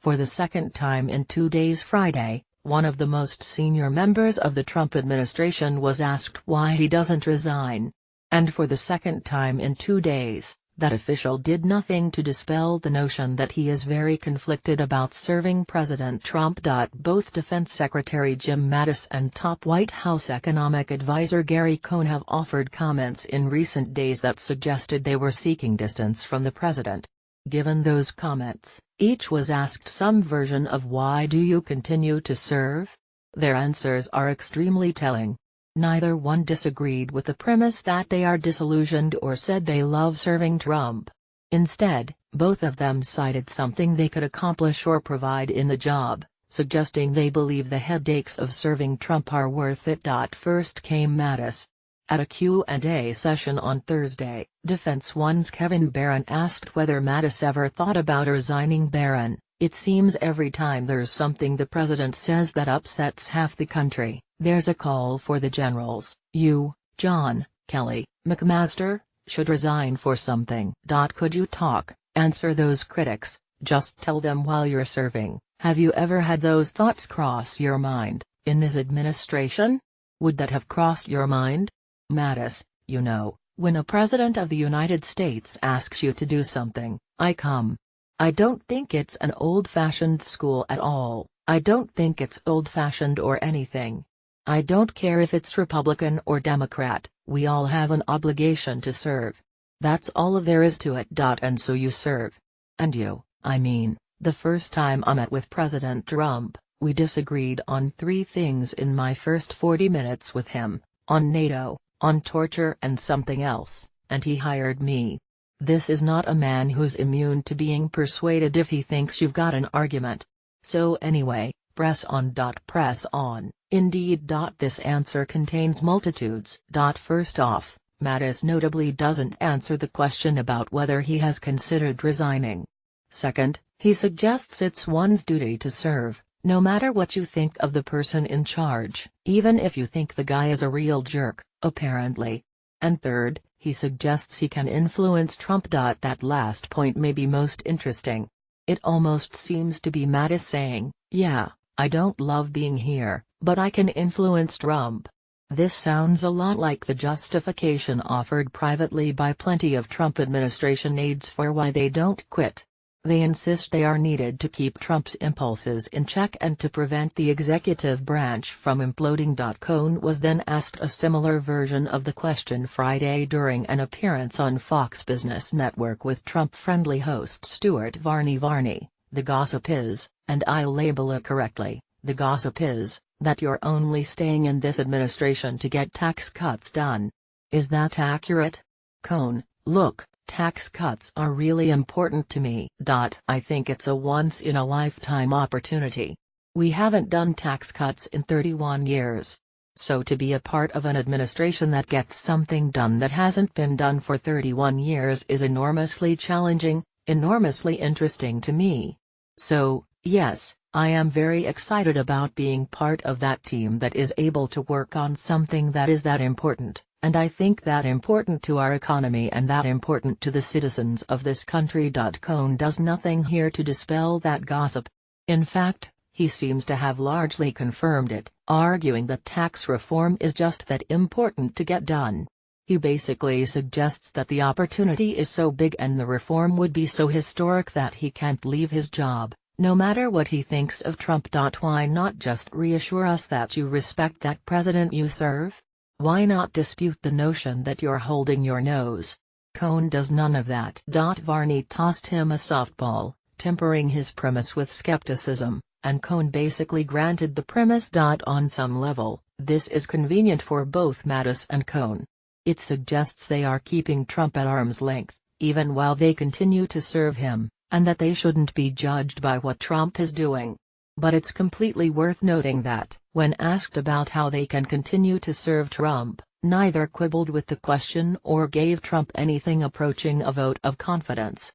For the second time in 2 days Friday, one of the most senior members of the Trump administration was asked why he doesn't resign. And for the second time in 2 days, that official did nothing to dispel the notion that he is very conflicted about serving President Trump. Both Defense Secretary Jim Mattis and top White House economic advisor Gary Cohn have offered comments in recent days that suggested they were seeking distance from the president. Given those comments, each was asked some version of why do you continue to serve? Their answers are extremely telling. Neither one disagreed with the premise that they are disillusioned or said they love serving Trump. Instead, both of them cited something they could accomplish or provide in the job, suggesting they believe the headaches of serving Trump are worth it. First came Mattis. At a Q&A session on Thursday, Defense One's Kevin Barron asked whether Mattis ever thought about resigning. Barron: "It seems every time there's something the president says that upsets half the country, there's a call for the generals. You, John, Kelly, McMaster, should resign for something. Could you answer those critics, just tell them while you're serving? Have you ever had those thoughts cross your mind, in this administration? Would that have crossed your mind?" Mattis: "You know, when a president of the United States asks you to do something, I come. I don't think it's an old-fashioned school at all. I don't think it's old-fashioned or anything. I don't care if it's Republican or Democrat, we all have an obligation to serve. That's all there is to it. And so you serve. And you, I mean, the first time I met with President Trump, we disagreed on 3 things in my first 40 minutes with him, on NATO, on torture and something else, and he hired me. This is not a man who's immune to being persuaded if he thinks you've got an argument. So anyway, press on. Press on, indeed. This answer contains multitudes. First off, Mattis notably doesn't answer the question about whether he has considered resigning. Second, he suggests it's one's duty to serve, no matter what you think of the person in charge, even if you think the guy is a real jerk, apparently. And third, he suggests he can influence Trump. That last point may be most interesting. It almost seems to be Mattis saying, "Yeah, I don't love being here, but I can influence Trump." This sounds a lot like the justification offered privately by plenty of Trump administration aides for why they don't quit. They insist they are needed to keep Trump's impulses in check and to prevent the executive branch from imploding. Cohn was then asked a similar version of the question Friday during an appearance on Fox Business Network with Trump-friendly host Stuart Varney. "The gossip is, and I'll label it correctly, the gossip is, that you're only staying in this administration to get tax cuts done. Is that accurate?" Cohn: "Look, tax cuts are really important to me. I think it's a once-in-a-lifetime opportunity. We haven't done tax cuts in 31 years. So to be a part of an administration that gets something done that hasn't been done for 31 years is enormously challenging, enormously interesting to me. So, yes, I am very excited about being part of that team that is able to work on something that is that important. And I think that important to our economy and that important to the citizens of this country." Cohn does nothing here to dispel that gossip. In fact, he seems to have largely confirmed it, arguing that tax reform is just that important to get done. He basically suggests that the opportunity is so big and the reform would be so historic that he can't leave his job, no matter what he thinks of Trump. Why not just reassure us that you respect that president you serve? Why not dispute the notion that you're holding your nose? Cohn does none of that. Varney tossed him a softball, tempering his premise with skepticism, and Cohn basically granted the premise. On some level, this is convenient for both Mattis and Cohn. It suggests they are keeping Trump at arm's length, even while they continue to serve him, and that they shouldn't be judged by what Trump is doing. But it's completely worth noting that, when asked about how they can continue to serve Trump, neither quibbled with the question or gave Trump anything approaching a vote of confidence.